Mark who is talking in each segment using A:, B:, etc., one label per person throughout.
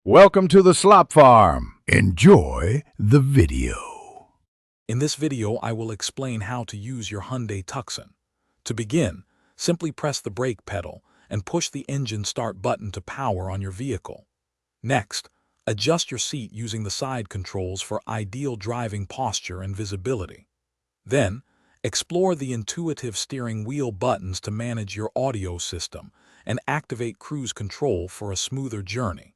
A: Welcome to the Slop Farm. Enjoy the video.
B: In this video, I will explain how to use your Hyundai Tucson. To begin, simply press the brake pedal and push the engine start button to power on your vehicle. Next, adjust your seat using the side controls for ideal driving posture and visibility. Then, explore the intuitive steering wheel buttons to manage your audio system and activate cruise control for a smoother journey.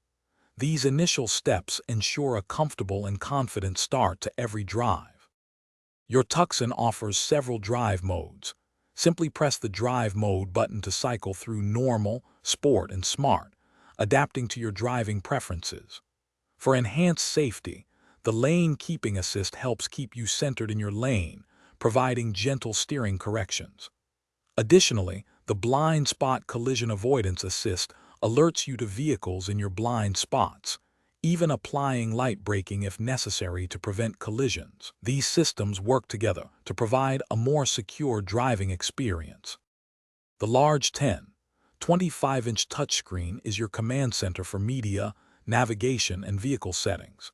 B: These initial steps ensure a comfortable and confident start to every drive. Your Tucson offers several drive modes. Simply press the Drive Mode button to cycle through Normal, Sport, and Smart, adapting to your driving preferences. For enhanced safety, the Lane Keeping Assist helps keep you centered in your lane, providing gentle steering corrections. Additionally, the Blind Spot Collision Avoidance Assist alerts you to vehicles in your blind spots, even applying light braking if necessary to prevent collisions. These systems work together to provide a more secure driving experience. The large 25-inch touchscreen is your command center for media, navigation, and vehicle settings.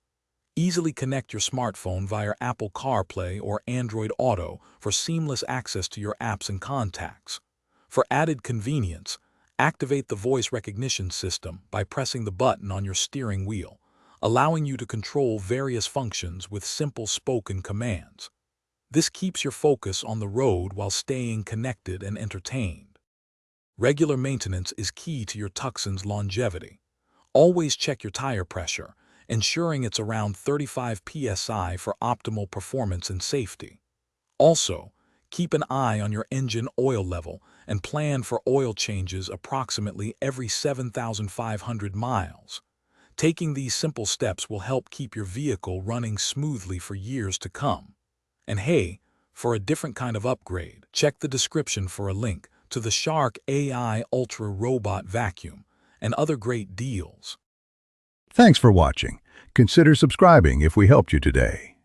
B: Easily connect your smartphone via Apple CarPlay or Android Auto for seamless access to your apps and contacts. For added convenience, activate the voice recognition system by pressing the button on your steering wheel, allowing you to control various functions with simple spoken commands. This keeps your focus on the road while staying connected and entertained. Regular maintenance is key to your Tucson's longevity. Always check your tire pressure, ensuring it's around 35 psi for optimal performance and safety. Also, keep an eye on your engine oil level and plan for oil changes approximately every 7,500 miles. Taking these simple steps will help keep your vehicle running smoothly for years to come. And hey, for a different kind of upgrade, check the description for a link to the Shark AI Ultra Robot Vacuum and other great deals.
A: Thanks for watching. Consider subscribing if we helped you today.